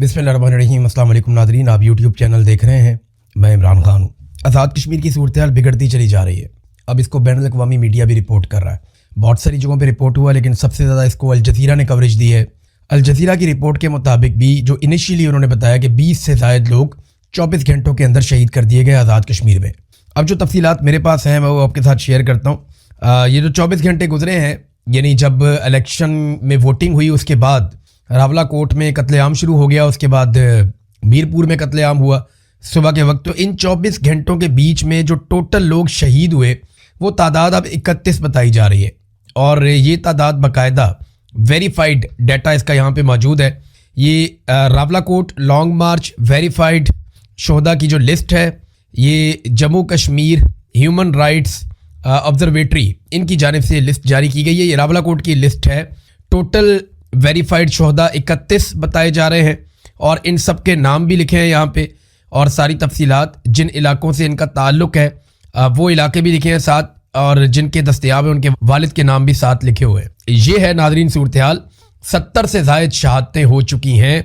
बिस्मिल्लाहिर्रहमानिर्रहीम। अस्सलाम वालेकुम नाज़रीन, आप यूट्यूब चैनल देख रहे हैं। मैं इमरान खान हूँ। आज़ाद कश्मीर की सूरत बिगड़ती चली जा रही है। अब इसको बैनुल अक़वामी मीडिया भी रिपोर्ट कर रहा है। बहुत सारी जगहों पे रिपोर्ट हुआ, लेकिन सबसे ज़्यादा इसको अल जज़ीरा ने कवरेज दी है। अल जज़ीरा की रिपोर्ट के मुताबिक भी जो इनिशियली उन्होंने बताया कि 20 से ज़ायद लोग 24 घंटों के अंदर शहीद कर दिए गए आज़ाद कश्मीर में। अब जो तफसीलात मेरे पास हैं मैं वो आपके साथ शेयर करता हूँ। ये जो 24 घंटे गुजरे हैं, यानी जब इलेक्शन में वोटिंग हुई उसके बाद रावला कोट में कत्लेआम शुरू हो गया, उसके बाद मीरपुर में कत्लेआम हुआ सुबह के वक्त। तो इन 24 घंटों के बीच में जो टोटल लोग शहीद हुए वो तादाद अब 31 बताई जा रही है, और ये तादाद बाकायदा वेरीफाइड डाटा इसका यहाँ पे मौजूद है। ये रावला कोट लॉन्ग मार्च वेरीफाइड शोहदा की जो लिस्ट है, ये Jammu Kashmir human rights observatory इनकी जानिब से लिस्ट जारी की गई है। ये रावला कोट की लिस्ट है। टोटल वेरीफाइड शोहदा 31 बताए जा रहे हैं, और इन सब के नाम भी लिखे हैं यहाँ पे, और सारी तफसीलात जिन इलाकों से इनका ताल्लुक़ है वो इलाके भी लिखे हैं साथ, और जिनके दस्तयाब हैं उनके वालिद के नाम भी साथ लिखे हुए हैं। ये है नाज़रीन सूरत हाल। 70 से ज़ायद शहादतें हो चुकी हैं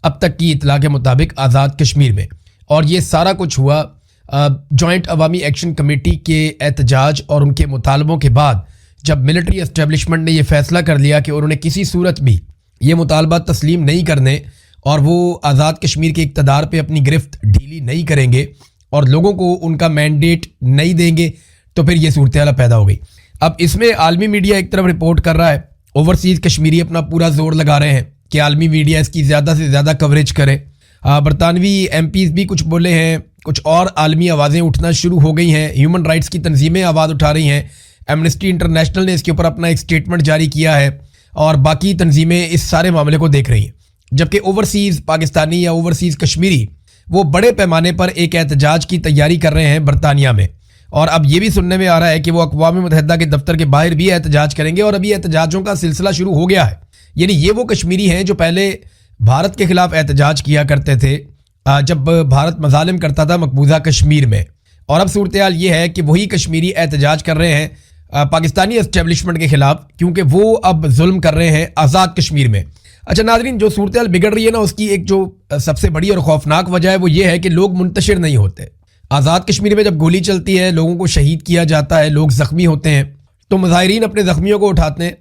अब तक की इतला के मुताबिक आज़ाद कश्मीर में, और ये सारा कुछ हुआ जॉइंट अवामी एक्शन कमेटी के एहतजाज और उनके मुतालबों के बाद, जब मिलिट्री एस्टेब्लिशमेंट ने यह फैसला कर लिया कि उन्होंने किसी सूरत भी ये मुतालबा तस्लीम नहीं करने और वो आज़ाद कश्मीर के इक़्तिदार पे अपनी गिरफ्त ढीली नहीं करेंगे और लोगों को उनका मैंडेट नहीं देंगे, तो फिर ये सूरत हाल पैदा हो गई। अब इसमें आलमी मीडिया एक तरफ रिपोर्ट कर रहा है, ओवरसीज़ कश्मीरी अपना पूरा जोर लगा रहे हैं कि आलमी मीडिया इसकी ज़्यादा से ज़्यादा कवरेज करे। बरतानवी MPs भी कुछ बोले हैं, कुछ और आलमी आवाज़ें उठना शुरू हो गई हैं, ह्यूमन राइट्स की तंजीमें आवाज़ उठा रही हैं। एमनेस्टी इंटरनेशनल ने इसके ऊपर अपना एक स्टेटमेंट जारी किया है, और बाकी तंजीमें इस सारे मामले को देख रही हैं। जबकि ओवरसीज़ पाकिस्तानी या ओवरसीज़ कश्मीरी वो बड़े पैमाने पर एक एहतजाज की तैयारी कर रहे हैं बरतानिया में, और अब ये भी सुनने में आ रहा है कि वो अक़वाम मुत्तहिदा के दफ्तर के बाहर भी एहतजाज करेंगे, और अभी एहतजाजों का सिलसिला शुरू हो गया है। यानी ये वो कश्मीरी हैं जो पहले भारत के ख़िलाफ़ एहतजाज किया करते थे जब भारत मज़ालिम करता था मकबूजा कश्मीर में, और अब सूरत हाल ये है कि वही कश्मीरी एहतजाज कर रहे हैं पाकिस्तानी एस्टेब्लिशमेंट के ख़िलाफ़, क्योंकि वो अब जुल्म कर रहे हैं आज़ाद कश्मीर में। अच्छा नाज़रीन, जो सूरत हाल बिगड़ रही है ना, उसकी एक जो सबसे बड़ी और खौफनाक वजह है वो ये है कि लोग मुंतशिर नहीं होते। आज़ाद कश्मीर में जब गोली चलती है, लोगों को शहीद किया जाता है, लोग ज़ख्मी होते हैं, तो मुज़ाहिरीन अपने ज़ख्मियों को उठाते हैं,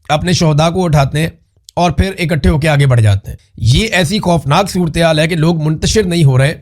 अपने शोहदा को उठाते हैं और फिर इकट्ठे होकर आगे बढ़ जाते हैं। ये ऐसी खौफनाक सूरत हाल है कि लोग मुंतशिर नहीं हो रहे,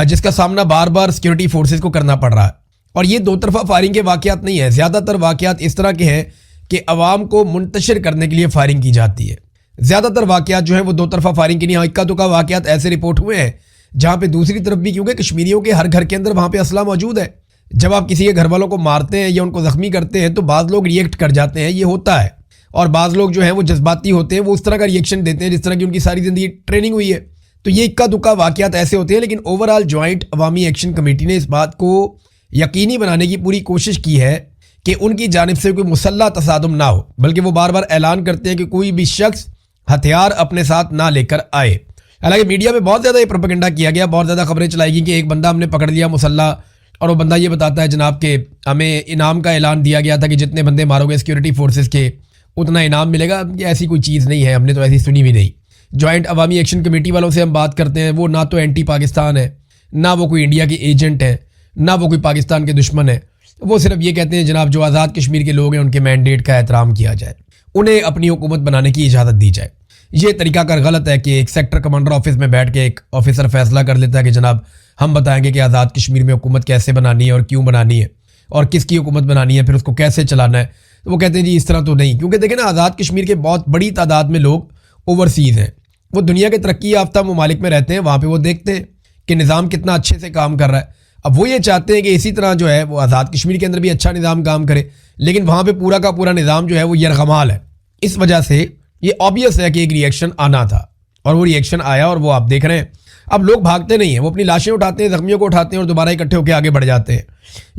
जिसका सामना बार बार सिक्योरिटी फोर्सेस को करना पड़ रहा है। और ये दो तरफा फायरिंग के वाक़यात नहीं है, ज़्यादातर वाक़यात इस तरह के हैं कि अवाम को मुंतशिर करने के लिए फायरिंग की जाती है। ज़्यादातर वाक़यात जो हैं वो दो तरफा फायरिंग की नहीं। इक्का दुक्का वाक़यात ऐसे रिपोर्ट हुए हैं जहाँ पे दूसरी तरफ भी, क्योंकि कश्मीरियों के हर घर के अंदर वहाँ पे असला मौजूद है, जब आप किसी के घर वालों को मारते हैं या उनको ज़ख्मी करते हैं तो बाज़ लोग रिएक्ट कर जाते हैं, ये होता है। और बाज़ लोग जो हैं वो जज्बाती होते हैं, वो उस तरह का रिएक्शन देते हैं जिस तरह की उनकी सारी ज़िंदगी ट्रेनिंग हुई है। तो ये इक्का दुक्का वाक़यात ऐसे होते हैं, लेकिन ओवरऑल जॉइंट अवामी एक्शन कमेटी ने इस बात को यकीनी बनाने की पूरी कोशिश की है कि उनकी जानिब से कोई मुसल्लह तसादुम ना हो, बल्कि वो बार बार ऐलान करते हैं कि कोई भी शख्स हथियार अपने साथ ना लेकर आए। हालांकि मीडिया में बहुत ज़्यादा ये प्रोपेगेंडा किया गया, बहुत ज़्यादा खबरें चलाई गई कि एक बंदा हमने पकड़ लिया मुसल्ला, और वो बंदा ये बताता है जनाब के हमें इनाम का ऐलान दिया गया था कि जितने बंदे मारोगे सिक्योरिटी फोर्सेस के उतना इनाम मिलेगा। ऐसी कोई चीज़ नहीं है, हमने तो ऐसी सुनी भी नहीं। जॉइंट अवामी एक्शन कमेटी वालों से हम बात करते हैं, वो ना तो एंटी पाकिस्तान है, ना वो कोई इंडिया के एजेंट है, ना वो कोई पाकिस्तान के दुश्मन है। वो सिर्फ ये कहते हैं जनाब जो आज़ाद कश्मीर के लोग हैं उनके मैंडेट का एहतराम किया जाए, उन्हें अपनी हुकूमत बनाने की इजाज़त दी जाए। ये तरीकाकार गलत है कि एक सेक्टर कमांडर ऑफिस में बैठ के एक ऑफिसर फैसला कर लेता है कि जनाब हम बताएंगे कि आज़ाद कश्मीर में हुकूमत कैसे बनानी है और क्यों बनानी है और किसकी हुकूमत बनानी है, फिर उसको कैसे चलाना है। तो वो कहते हैं जी इस तरह तो नहीं, क्योंकि देखें ना, आज़ाद कश्मीर के बहुत बड़ी तादाद में लोग ओवरसीज़ हैं, वो दुनिया के तरक्की याफ्ता ममालिक में रहते हैं, वहाँ पर वो देखते हैं कि निज़ाम कितना अच्छे से काम कर रहा है। अब वो ये चाहते हैं कि इसी तरह जो है वो आज़ाद कश्मीर के अंदर भी अच्छा निज़ाम काम करे, लेकिन वहाँ पे पूरा का पूरा निज़ाम जो है वो यरगमाल है। इस वजह से ये ऑब्वियस है कि एक रिएक्शन आना था, और वो रिएक्शन आया, और वो आप देख रहे हैं। अब लोग भागते नहीं हैं, वो अपनी लाशें उठाते हैं, ज़ख्मियों को उठाते हैं और दोबारा इकट्ठे होकर आगे बढ़ जाते हैं।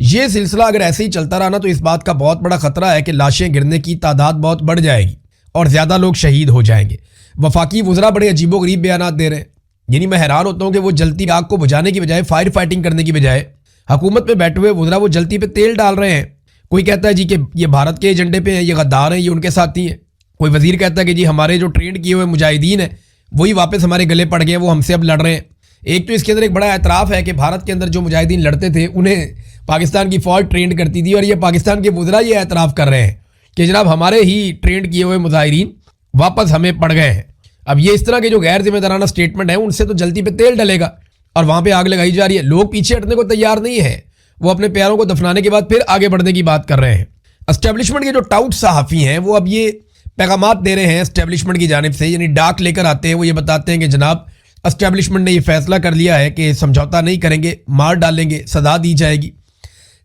ये सिलसिला अगर ऐसे ही चलता रहा ना, तो इस बात का बहुत बड़ा ख़तरा है कि लाशें गिरने की तादाद बहुत बढ़ जाएगी और ज़्यादा लोग शहीद हो जाएंगे। वफाकी वज़रा बड़े अजीबोगरीब बयान दे रहे हैं, यानी मैं हैरान होता हूँ कि वो जलती आग को बुझाने की बजाय, फायर फाइटिंग करने की बजाय, हुकूमत में बैठे हुए वज़रा वो जलती पे तेल डाल रहे हैं। कोई कहता है जी कि ये भारत के एजेंडे पे हैं, ये गद्दार हैं, ये उनके साथी हैं। कोई वज़ीर कहता है कि जी हमारे जो ट्रेंड किए हुए मुजाहिदीन हैं वही वापस हमारे गले पड़ गए, वो हमसे अब लड़ रहे हैं। एक तो इसके अंदर एक बड़ा एतराफ़ है कि भारत के अंदर जो मुजाहिदीन लड़ते थे उन्हें पाकिस्तान की फ़ौज ट्रेंड करती थी, और ये पाकिस्तान के वज़रा ये एतराफ़ कर रहे हैं कि जनाब हमारे ही ट्रेंड किए हुए मुजाहिदीन वापस हमें पड़ गए हैं। अब ये इस तरह के जो गैर जिम्मेदाराना स्टेटमेंट है उनसे तो जल्दी पे तेल डलेगा और वहाँ पे आग लगाई जा रही है। लोग पीछे हटने को तैयार नहीं है, वो अपने प्यारों को दफनाने के बाद फिर आगे बढ़ने की बात कर रहे हैं। एस्टेब्लिशमेंट के जो टाउट सहाफ़ी हैं वो अब ये पैगामात दे रहे हैं एस्टेब्लिशमेंट की जानिब से, यानी डाक लेकर आते हैं। वो ये बताते हैं कि जनाब एस्टेब्लिशमेंट ने ये फैसला कर लिया है कि समझौता नहीं करेंगे, मार डालेंगे, सजा दी जाएगी।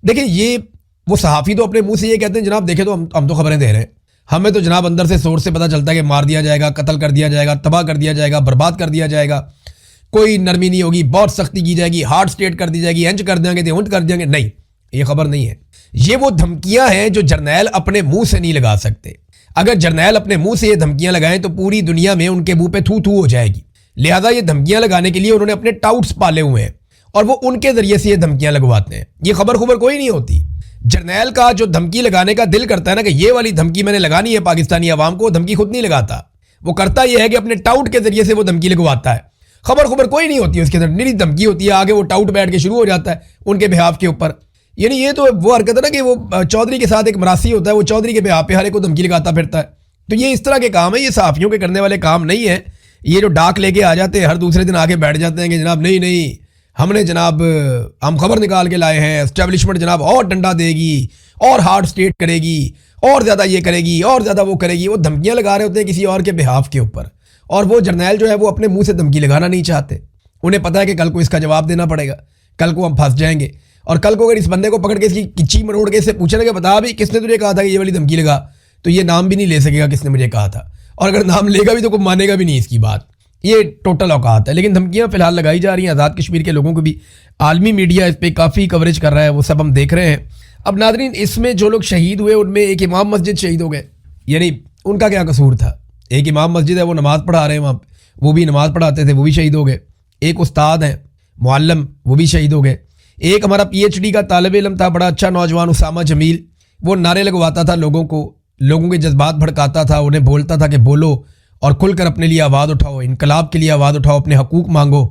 देखिए ये वो सहाफ़ी तो अपने मुंह से ये कहते हैं जनाब देखे तो हम तो खबरें दे रहे हैं, हमें तो जनाब अंदर से सोर्स से पता चलता है कि मार दिया जाएगा, कत्ल कर दिया जाएगा, तबाह कर दिया जाएगा, बर्बाद कर दिया जाएगा, कोई नरमी नहीं होगी, बहुत सख्ती की जाएगी, हार्ड स्टेट कर दी जाएगी, इंच कर देंगे, देउंट कर देंगे। नहीं, ये खबर नहीं है। ये वो धमकियां हैं जो जर्नैल अपने मुंह से नहीं लगा सकते। अगर जर्नैल अपने मुंह से ये धमकियां लगाएं तो पूरी दुनिया में उनके मुंह पे थू थू हो जाएगी। लिहाजा ये धमकियां लगाने के लिए उन्होंने अपने टाउट्स पाले हुए हैं और वो उनके जरिए से ये धमकियां लगवाते हैं। ये खबर कोई नहीं होती। जर्नैल का जो धमकी लगाने का दिल करता है ना कि ये वाली धमकी मैंने लगानी है पाकिस्तानी अवाम को, धमकी खुद नहीं लगाता। वो करता ये है कि अपने टाउट के जरिए से वो धमकी लगवाता है। खबर कोई नहीं होती उसके अंदर, निरी धमकी होती है। आगे वो टाउट बैठ के शुरू हो जाता है उनके बिहाफ के ऊपर। यानी ये तो वो हरकत है ना कि वो चौधरी के साथ एक मरासी होता है, वो चौधरी के बिहाफ पे हर एक को धमकी लगाता फिरता है। तो ये इस तरह के काम है, ये सहाफ़ियों के करने वाले काम नहीं है। ये जो डाक लेके आ जाते हैं हर दूसरे दिन आके बैठ जाते हैं कि जनाब नहीं हमने जनाब हम खबर निकाल के लाए हैं, एस्टेब्लिशमेंट जनाब और डंडा देगी और हार्ड स्टेट करेगी और ज़्यादा ये करेगी और ज़्यादा वो करेगी। वो धमकियाँ लगा रहे होते हैं किसी और के बिहाफ के ऊपर, और वो जर्नैल जो है वो अपने मुंह से धमकी लगाना नहीं चाहते। उन्हें पता है कि कल को इसका जवाब देना पड़ेगा, कल को हम फंस जाएंगे। और कल को अगर इस बंदे को पकड़ के इसकी किच्ची मरोड़ के इससे पूछने के बता भी किसने तुझे कहा था कि ये वाली धमकी लगा, तो ये नाम भी नहीं ले सकेगा किसने मुझे कहा था, और अगर नाम लेगा भी तो कोई मानेगा भी नहीं इसकी बात। ये टोटल औकात है। लेकिन धमकियां फिलहाल लगाई जा रही हैं। आज़ाद कश्मीर के लोगों को भी आलमी मीडिया इस पर काफ़ी कवरेज कर रहा है, वो सब हम देख रहे हैं। अब नादरीन, इसमें जो लोग शहीद हुए उनमें एक इमाम मस्जिद शहीद हो गए, यानी उनका क्या कसूर था। एक इमाम मस्जिद है, वो नमाज़ पढ़ा रहे हैं वहाँ, वो भी नमाज़ पढ़ाते थे, वो भी शहीद हो गए। एक उस्ताद हैं मुअल्लिम, वो भी शहीद हो गए। एक हमारा PhD का तालिब इल्म था, बड़ा अच्छा नौजवान, उसामा जमील, वो नारे लगवाता था लोगों के जज्बात भड़काता था, उन्हें बोलता था कि बोलो और खुलकर अपने लिए आवाज़ उठाओ, इनकलाब के लिए आवाज़ उठाओ, अपने हकूक़ मांगो।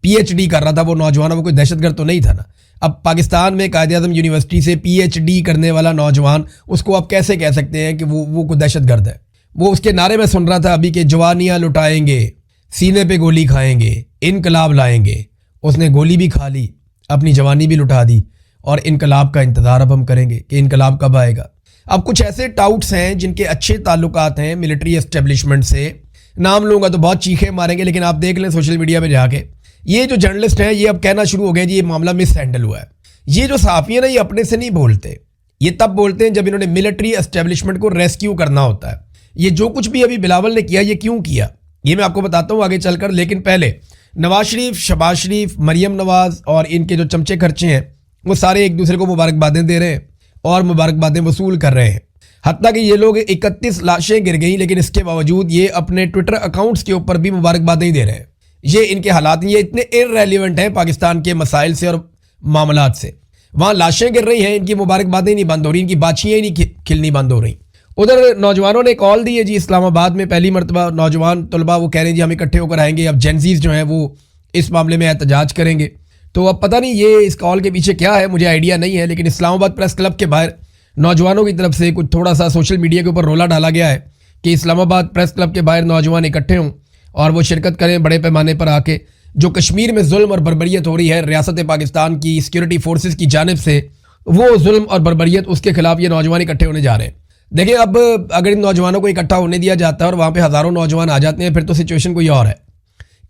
PhD कर रहा था वो नौजवान, वो कोई दहशतगर्द तो नहीं था ना। अब पाकिस्तान में कायद-ए-आज़म यूनिवर्सिटी से PhD करने वाला नौजवान, उसको आप कैसे कह सकते हैं कि वो कोई दहशतगर्द है। वो उसके नारे में सुन रहा था अभी कि जवानियाँ लुटाएंगे, सीने पे गोली खाएंगे, इनकलाब लाएंगे। उसने गोली भी खा ली, अपनी जवानी भी लुटा दी, और इनकलाब का इंतज़ार अब हम करेंगे कि इनकलाब कब आएगा। अब कुछ ऐसे टाउट्स हैं जिनके अच्छे ताल्लुकात हैं मिलिट्री एस्टेब्लिशमेंट से, नाम लूँगा तो बहुत चीखें मारेंगे, लेकिन आप देख लें सोशल मीडिया में जाके, ये जो जर्नलिस्ट हैं ये अब कहना शुरू हो गए जी ये मामला मिस हैंडल हुआ है। ये जो सहाफ़ी हैं ना, ये अपने से नहीं बोलते, ये तब बोलते हैं जब इन्होंने मिलिट्री एस्टेब्लिशमेंट को रेस्क्यू करना होता है। ये जो कुछ भी अभी बिलावल ने किया, ये क्यों किया, ये मैं आपको बताता हूँ आगे चलकर। लेकिन पहले नवाज शरीफ, शहबाज शरीफ, मरियम नवाज और इनके जो चमचे खर्चे हैं वो सारे एक दूसरे को मुबारकबादें दे रहे हैं और मुबारकबादें वसूल कर रहे हैं। हत्ता कि ये लोग 31 लाशें गिर गई, लेकिन इसके बावजूद ये अपने ट्विटर अकाउंट्स के ऊपर भी मुबारकबादें ही दे रहे हैं। ये इनके हालात, ये इतने इररेलेवेंट हैं पाकिस्तान के मसाइल से और मामलात से। वहाँ लाशें गिर रही हैं, इनकी मुबारकबादें नहीं बंद हो रही, इनकी बाछियाँ ही नहीं खिलनी बंद हो रही। उधर नौजवानों ने कॉल दी है जी, इस्लामाबाद में पहली मरतबा नौजवान तलबा वो कह रहे हैं जी हम इकट्ठे होकर आएंगे। अब जेनजीज जो हैं वो इस मामले में एहतजाज करेंगे। तो अब पता नहीं ये इस कॉल के पीछे क्या है, मुझे आइडिया नहीं है। लेकिन इस्लामाबाद प्रेस क्लब के बाहर नौजवानों की तरफ से कुछ थोड़ा सा सोशल मीडिया के ऊपर रोला डाला गया है कि इस्लामाबाद प्रेस क्लब के बाहर नौजवान इकट्ठे हों और वो शिरकत करें बड़े पैमाने पर आके। जो कश्मीर में जुल्म और बर्बरियत हो रही है रियासत पाकिस्तान की सिक्योरिटी फोर्सेस की जानिब से, वो जुल्म और बर्बरियत, उसके खिलाफ ये नौजवान इकट्ठे होने जा रहे हैं। देखिए अब अगर इन नौजवानों को इकट्ठा होने दिया जाता है और वहाँ पे हज़ारों नौजवान आ जाते हैं, फिर तो सिचुएशन कोई और है।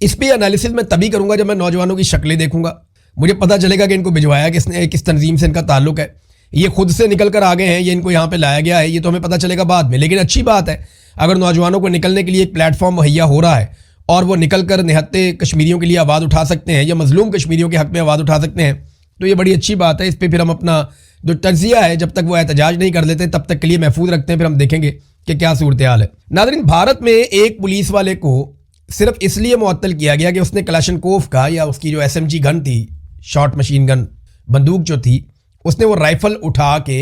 इस पर एनालिसिस मैं तभी करूँगा जब मैं नौजवानों की शक्लें देखूंगा, मुझे पता चलेगा कि इनको भिजवाया किसने, किस तंजीम से इनका ताल्लुक है, ये खुद से निकल कर आ गए हैं, ये इनको यहाँ पे लाया गया है, ये तो हमें पता चलेगा बाद में। लेकिन अच्छी बात है अगर नौजवानों को निकलने के लिए एक प्लेटफॉर्म मुहैया हो रहा है और वो निकल कर निहत्ते कश्मीरियों के लिए आवाज़ उठा सकते हैं या मजलूम कश्मीरियों के हक़ में आवाज़ उठा सकते हैं, तो ये बड़ी अच्छी बात है। इस पर फिर हम अपना जो तज्जिया है जब तक वो एहतजाज नहीं कर लेते तब तक के लिए महफूज रखते हैं, फिर हम देखेंगे कि क्या सूरत हाल है। नाज़रीन, भारत में एक पुलिस वाले को सिर्फ इसलिए मुअत्तल किया गया कि उसने कलाशनकोफ का या उसकी जो SMG गन थी, शॉर्ट मशीन गन बंदूक जो थी, उसने वो राइफ़ल उठा के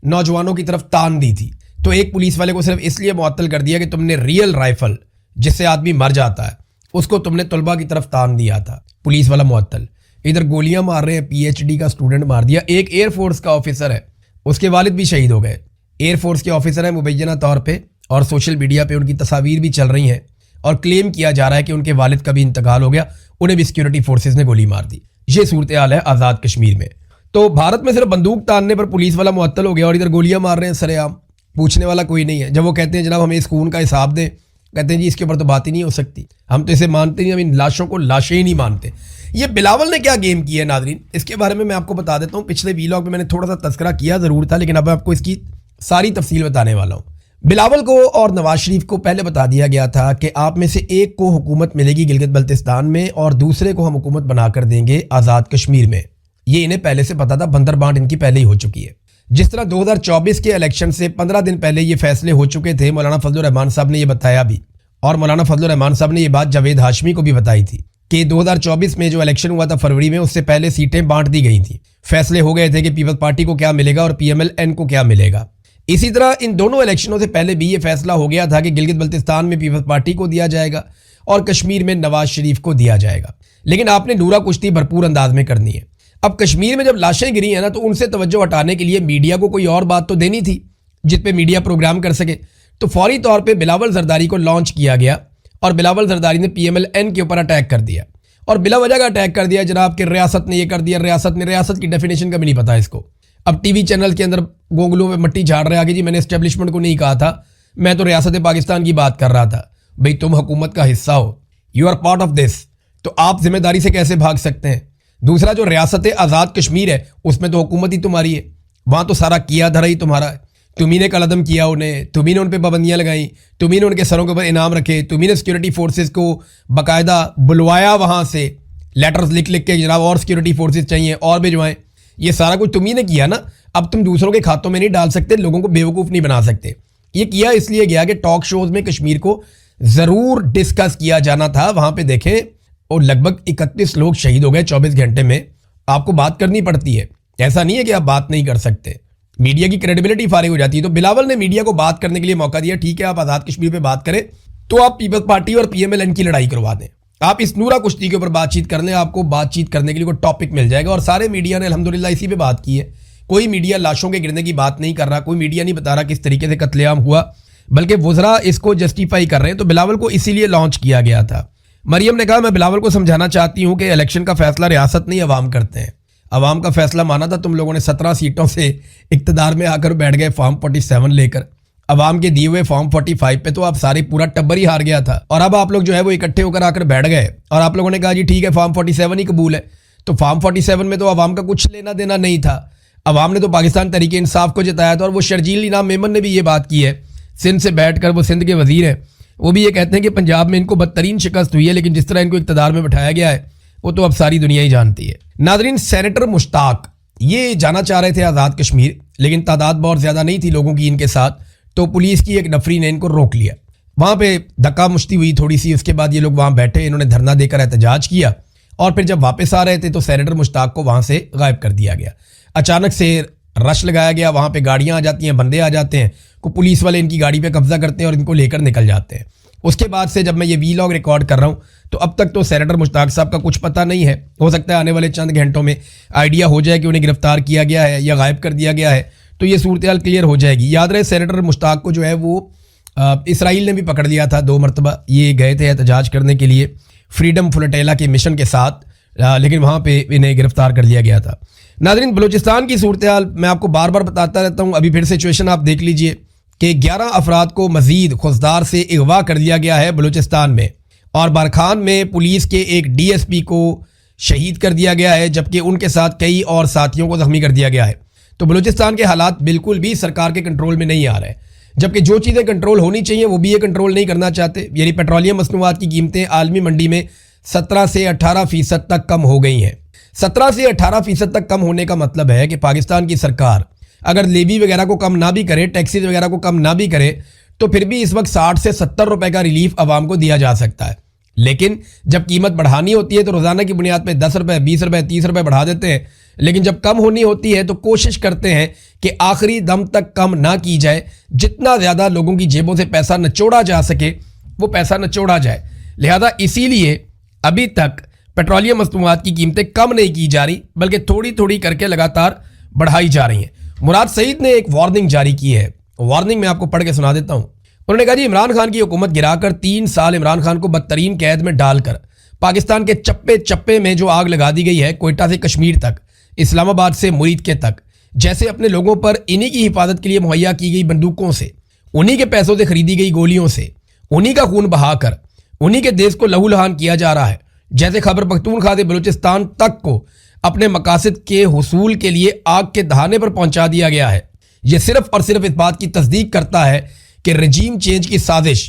नौजवानों की तरफ तान दी थी। तो एक पुलिस वाले को सिर्फ इसलिए मुअत्तल कर दिया कि तुमने रियल राइफ़ल जिससे आदमी मर जाता है اس کو تم نے طلبہ کی طرف تان دیا تھا. پولیس والا معطل. ادھر گولیاں مار رہے ہیں, پی ایچ ڈی کا اسٹوڈنٹ مار دیا. ایک ایئر فورس کا آفیسر ہے, اس کے والد بھی شہید ہو گئے. ایئر فورس کے آفیسر ہیں مبینہ طور پہ, اور سوشل میڈیا پہ ان کی تصاویر بھی چل رہی ہیں اور کلیم کیا جا رہا ہے کہ ان کے والد کا بھی انتقال ہو گیا, انہیں بھی سیکورٹی فورسز نے گولی مار دی. یہ صورتحال ہے آزاد کشمیر میں. تو بھارت میں صرف بندوق تاننے پر پولیس والا معطل ہو گیا اور ادھر گولیاں مار رہے ہیں سرے عام, پوچھنے والا کوئی نہیں ہے. جب وہ کہتے ہیں جناب ہمیں اس خون کا حساب دیں, کہتے ہیں جی اس کے اوپر تو بات ہی نہیں ہو سکتی, ہم تو اسے مانتے نہیں, ہم ان لاشوں کو لاشیں ہی نہیں مانتے. یہ بلاول نے کیا گیم کیا ہے ناظرین, اس کے بارے میں آپ کو بتا دیتا ہوں. پچھلے ویلاگ میں نے تھوڑا سا تذکرہ کیا ضرور تھا, لیکن اب میں آپ کو اس کی ساری تفصیل بتانے والا ہوں. بلاول کو اور نواز شریف کو پہلے بتا دیا گیا تھا کہ آپ میں سے ایک کو حکومت ملے گی گلگت بلتستان میں اور دوسرے کو ہم حکومت بنا کر دیں گے آزاد کشمیر میں. یہ انہیں پہلے سے پتا تھا, بندر بانٹ ان کی پہلے ہی ہو چکی ہے. جس طرح 2024 کے الیکشن سے 15 دن پہلے یہ فیصلے ہو چکے تھے, مولانا فضل الرحمان صاحب نے یہ بتایا بھی, اور مولانا فضل الرحمان صاحب نے یہ بات جاوید ہاشمی کو بھی بتائی تھی کہ 2024 میں جو الیکشن ہوا تھا فروری میں, اس سے پہلے سیٹیں بانٹ دی گئی تھیں. فیصلے ہو گئے تھے کہ پیپلز پارٹی کو کیا ملے گا اور پی ایم ایل این کو کیا ملے گا. اسی طرح ان دونوں الیکشنوں سے پہلے بھی یہ فیصلہ ہو گیا تھا کہ گلگت بلتستان میں پیپلز پارٹی کو دیا جائے گا اور کشمیر میں نواز شریف کو دیا جائے گا. لیکن آپ نے نورا کشتی بھرپور انداز میں کرنی ہے. اب کشمیر میں جب لاشیں گری ہیں نا, تو ان سے توجہ ہٹانے کے لیے میڈیا کو کوئی اور بات تو دینی تھی جس پہ میڈیا پروگرام کر سکے. تو فوری طور پہ بلاول زرداری کو لانچ کیا گیا اور بلاول زرداری نے پی ایم ایل این کے اوپر اٹیک کر دیا, اور بلا وجہ کا اٹیک کر دیا جناب کہ ریاست نے یہ کر دیا. ریاست کی ڈیفینیشن کا بھی نہیں پتا اس کو. اب ٹی وی چینل کے اندر گونگلوں میں مٹی جھاڑ رہے آگے, جی میں نے اسٹیبلشمنٹ کو نہیں کہا تھا, میں تو ریاست پاکستان کی بات کر رہا تھا. بھئی تم حکومت کا حصہ ہو, you are part of this, تو آپ ذمہ داری سے کیسے بھاگ سکتے ہیں. دوسرا جو ریاست آزاد کشمیر ہے اس میں تو حکومت ہی تمہاری ہے, وہاں تو سارا کیا دھرا ہی تمہارا ہے. تمہیں نے قلعدم کیا انہیں, تمہیں نے ان پہ پابندیاں لگائیں, تمہیں نے ان کے سروں کے اوپر انعام رکھے, تمہیں نے سیکورٹی فورسز کو باقاعدہ بلوایا وہاں سے لیٹرز لکھ کے جناب اور سیکورٹی فورسز چاہیے اور بھجوائیں. یہ سارا کچھ تمہیں نے کیا نا. اب تم دوسروں کے کھاتوں میں نہیں ڈال سکتے, لوگوں کو بیوقوف نہیں بنا سکتے. یہ کیا اس لیے گیا کہ ٹاک شوز میں کشمیر کو ضرور ڈسکس کیا جانا تھا. وہاں پہ دیکھیں اور لگ بھگ 31 لوگ شہید ہو گئے 24 گھنٹے میں. آپ کو بات کرنی پڑتی ہے, ایسا نہیں ہے کہ آپ بات نہیں کر سکتے, میڈیا کی کریڈیبلٹی فارغ ہو جاتی ہے. تو بلاول نے میڈیا کو بات کرنے کے لیے موقع دیا, ٹھیک ہے آپ آزاد کشمیر پہ بات کریں تو آپ پیپلز پارٹی اور پی ایم ایل این کی لڑائی کروا دیں, آپ اس نورا کشتی کے اوپر بات چیت کر لیں, آپ کو بات چیت کرنے کے لیے کوئی ٹاپک مل جائے گا. اور سارے میڈیا نے الحمدللہ اسی پہ بات کی ہے. کوئی میڈیا لاشوں کے گرنے کی بات نہیں کر رہا, کوئی میڈیا نہیں بتا رہا کس طریقے سے قتل عام ہوا, بلکہ وزراء اس کو جسٹیفائی کر رہے ہیں. تو بلاول کو اسی لیے لانچ کیا گیا تھا. مریم نے کہا میں بلاول کو سمجھانا چاہتی ہوں کہ الیکشن کا فیصلہ ریاست نہیں عوام کرتے ہیں. عوام کا فیصلہ مانا تھا تم لوگوں نے 17 سیٹوں سے اقتدار میں آ کر بیٹھ گئے فارم 47 لے کر. عوام کے دیے ہوئے فارم 45 پہ تو آپ ساری پورا ٹبر ہی ہار گیا تھا, اور اب آپ لوگ جو ہے وہ اکٹھے ہو کر آ کر بیٹھ گئے اور آپ لوگوں نے کہا جی ٹھیک ہے فارم 47 ہی قبول ہے. تو فارم 47 میں تو عوام کا کچھ لینا دینا نہیں تھا. عوام نے تو پاکستان تحریک انصاف کو جتایا تھا, اور وہ شرجیل انعام میمن نے بھی یہ بات کی ہے سندھ سے بیٹھ کر, وہ سندھ کے وزیر ہیں, وہ بھی یہ کہتے ہیں کہ پنجاب میں ان کو بدترین شکست ہوئی ہے, لیکن جس طرح ان کو اقتدار میں بٹھایا گیا ہے وہ تو اب ساری دنیا ہی جانتی ہے. ناظرین, سینیٹر مشتاق یہ جانا چاہ رہے تھے آزاد کشمیر, لیکن تعداد بہت زیادہ نہیں تھی لوگوں کی ان کے ساتھ, تو پولیس کی ایک نفری نے ان کو روک لیا. وہاں پہ دھکا مشتی ہوئی تھوڑی سی, اس کے بعد یہ لوگ وہاں بیٹھے, انہوں نے دھرنا دے کر احتجاج کیا, اور پھر جب واپس آ رہے تھے تو سینیٹر مشتاق کو وہاں سے غائب کر دیا گیا. اچانک سے رش لگایا گیا, وہاں پہ گاڑیاں آ جاتی ہیں, بندے آ جاتے ہیں, کو پولیس والے ان کی گاڑی پہ قبضہ کرتے ہیں اور ان کو لے کر نکل جاتے ہیں. اس کے بعد سے جب میں یہ ویلاگ ریکارڈ کر رہا ہوں تو اب تک تو سینیٹر مشتاق صاحب کا کچھ پتہ نہیں ہے. ہو سکتا ہے آنے والے چند گھنٹوں میں آئیڈیا ہو جائے کہ انہیں گرفتار کیا گیا ہے یا غائب کر دیا گیا ہے, تو یہ صورتحال کلیئر ہو جائے گی. یاد رہے سینیٹر مشتاق کو جو ہے وہ اسرائیل نے بھی پکڑ لیا تھا 2 مرتبہ. یہ گئے تھے احتجاج کرنے کے لیے فریڈم فلوٹیلا کے مشن کے ساتھ, لیکن وہاں پہ انہیں گرفتار کر لیا گیا تھا. ناظرین, بلوچستان کی صورتحال میں آپ کو بار بار بتاتا رہتا ہوں, ابھی پھر سچویشن آپ دیکھ لیجئے کہ 11 افراد کو مزید خوزدار سے اغوا کر لیا گیا ہے بلوچستان میں, اور بارکھان میں پولیس کے ایک ڈی ایس پی کو شہید کر دیا گیا ہے, جبکہ ان کے ساتھ کئی اور ساتھیوں کو زخمی کر دیا گیا ہے. تو بلوچستان کے حالات بالکل بھی سرکار کے کنٹرول میں نہیں آ رہے, جبکہ جو چیزیں کنٹرول ہونی چاہیے وہ بھی یہ کنٹرول نہیں کرنا چاہتے. یعنی پیٹرولیم مصنوعات کی قیمتیں عالمی منڈی میں 17 سے 18% تک کم ہو گئی ہیں. 17 سے 18% تک کم ہونے کا مطلب ہے کہ پاکستان کی سرکار اگر لیوی وغیرہ کو کم نہ بھی کرے, ٹیکسیز وغیرہ کو کم نہ بھی کرے, تو پھر بھی اس وقت 60 سے 70 روپے کا ریلیف عوام کو دیا جا سکتا ہے. لیکن جب قیمت بڑھانی ہوتی ہے تو روزانہ کی بنیاد پہ 10 روپے 20 روپے 30 روپے بڑھا دیتے ہیں, لیکن جب کم ہونی ہوتی ہے تو کوشش کرتے ہیں کہ آخری دم تک کم نہ کی جائے, جتنا زیادہ لوگوں کی جیبوں سے پیسہ نچوڑا جا سکے وہ پیسہ نچوڑا جائے. लिहाजा इसीलिए अभी तक पेट्रोलियम मसनूआत की कीमतें कम नहीं की जा रही, बल्कि थोड़ी थोड़ी करके लगातार बढ़ाई जा रही हैं। मुराद सईद ने एक वार्निंग जारी की है, वार्निंग मैं आपको पढ़ के सुना देता हूं। उन्होंने कहा जी, इमरान खान की हुकूमत गिराकर 3 साल इमरान खान को बदतरीन कैद में डालकर पाकिस्तान के चप्पे चप्पे में जो आग लगा दी गई है, कोयटा से कश्मीर तक, इस्लामाबाद से मुरीद के तक, जैसे अपने लोगों पर इन्हीं की हिफाजत के लिए मुहैया की गई बंदूकों से, उन्हीं के पैसों से खरीदी गई गोलियों से, उन्हीं का खून बहाकर उन्हीं के देश को लहूलुहान किया जा रहा है। जैसे खैबर पख्तूनख्वा से बलूचिस्तान तक को अपने मकासद के हुसूल के लिए आग के दहाने पर पहुंचा दिया गया है। यह सिर्फ और सिर्फ इस बात की तस्दीक करता है कि रजीम चेंज की साजिश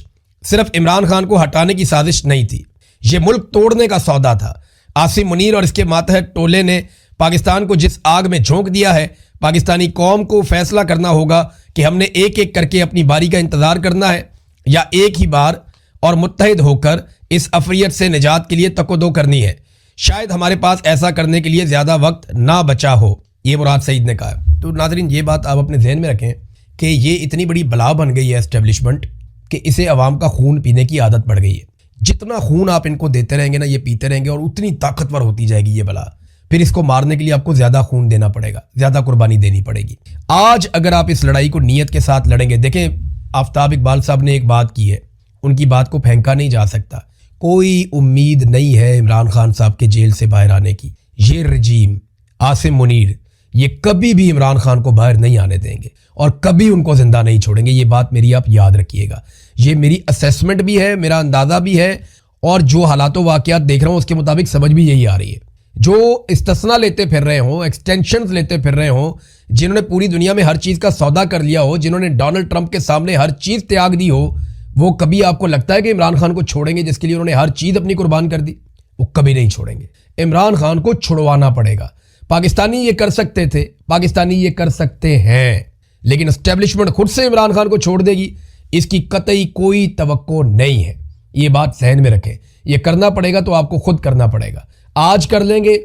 सिर्फ इमरान खान को हटाने की साजिश नहीं थी, यह मुल्क तोड़ने का सौदा था। आसिम मुनीर और इसके मातहत टोले ने पाकिस्तान को जिस आग में झोंक दिया है, पाकिस्तानी कौम को फैसला करना होगा कि हमने एक एक करके अपनी बारी का इंतजार करना है या एक ही बार और मुत्तहिद होकर इस अफरियत से निजात के लिए तकोदो करनी है। शायद हमारे पास ऐसा करने के लिए ज़्यादा वक्त ना बचा हो, ये मुराद सईद ने कहा। तो नाज़रीन, ये बात आप अपने जहन में रखें कि ये इतनी बड़ी बला बन गई है एस्टेब्लिशमेंट कि इसे अवाम का खून पीने की आदत पड़ गई है। जितना खून आप इनको देते रहेंगे ना, ये पीते रहेंगे और उतनी ताकतवर होती जाएगी ये बला। फिर इसको मारने के लिए आपको ज़्यादा खून देना पड़ेगा, ज़्यादा कुर्बानी देनी पड़ेगी। आज अगर आप इस लड़ाई को नीयत के साथ लड़ेंगे, देखें आफ्ताब इकबाल साहब ने एक बात की है, उनकी बात को फेंका नहीं जा सकता। कोई उम्मीद नहीं है इमरान खान साहब के जेल से बाहर आने की। ये रजीम, आसिम मुनीर, ये कभी भी इमरान खान को बाहर नहीं आने देंगे और कभी उनको जिंदा नहीं छोड़ेंगे। ये बात मेरी आप याद रखिएगा। ये मेरी असेसमेंट भी है, मेरा अंदाज़ा भी है, और जो हालातों वाक़यात देख रहा हूँ उसके मुताबिक समझ भी यही आ रही है। जो इस्तिस्ना लेते फिर रहे हों, एक्सटेंशंस लेते फिर रहे हों, जिन्होंने पूरी दुनिया में हर चीज़ का सौदा कर लिया हो, जिन्होंने डोनाल्ड ट्रंप के सामने हर चीज़ त्याग दी हो, वो कभी आपको लगता है कि इमरान खान को छोड़ेंगे जिसके लिए उन्होंने हर चीज़ अपनी कुर्बान कर दी? वो कभी नहीं छोड़ेंगे। इमरान खान को छुड़वाना पड़ेगा। पाकिस्तानी ये कर सकते थे, पाकिस्तानी ये कर सकते हैं, लेकिन एस्टेब्लिशमेंट खुद से इमरान खान को छोड़ देगी, इसकी कतई कोई तवक्को नहीं है। ये बात ज़हन में रखें। ये करना पड़ेगा तो आपको खुद करना पड़ेगा। आज कर लेंगे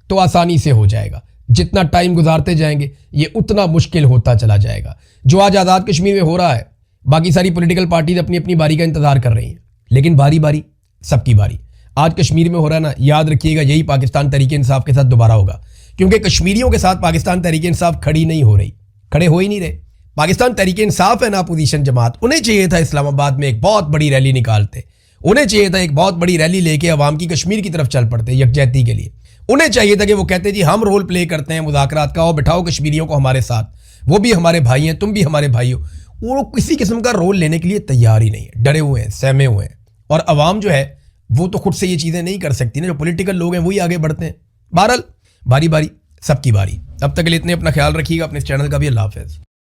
तो आसानी से हो जाएगा, जितना टाइम गुजारते जाएंगे ये उतना मुश्किल होता चला जाएगा। जो आज आज़ाद कश्मीर में हो रहा है, बाकी सारी पॉलिटिकल पार्टीज अपनी अपनी बारी का इंतजार कर रही हैं, लेकिन बारी बारी सबकी बारी आज कश्मीर में हो रहा है ना, याद रखिएगा यही पाकिस्तान तहरीक इंसाफ के साथ दोबारा होगा, क्योंकि कश्मीरियों के साथ पाकिस्तान तहरीक इंसाफ खड़ी नहीं हो रही, खड़े हो ही नहीं रहे। पाकिस्तान तहरीक इंसाफ है ना अपोजिशन जमात, उन्हें चाहिए था इस्लामाबाद में एक बहुत बड़ी रैली निकालते, उन्हें चाहिए था एक बहुत बड़ी रैली लेके अवाम की कश्मीर की तरफ चल पड़ते यकजहती के लिए। उन्हें चाहिए था कि वो कहते जी हम रोल प्ले करते हैं मुज़ाकरात का, और बिठाओ कश्मीरियों को हमारे साथ, वो भी हमारे भाई हैं, तुम भी हमारे भाई हो। वो किसी किस्म का रोल लेने के लिए तैयार ही नहीं है, डरे हुए हैं, सहमे हुए हैं। और अवाम जो है वो तो खुद से ये चीज़ें नहीं कर सकती ना, जो पॉलिटिकल लोग हैं वही आगे बढ़ते हैं। बहरहाल बारी बारी सबकी बारी। अब तक के लिए इतने, अपना ख्याल रखिएगा, अपने इस चैनल का भी। अल्लाह हाफ़िज़।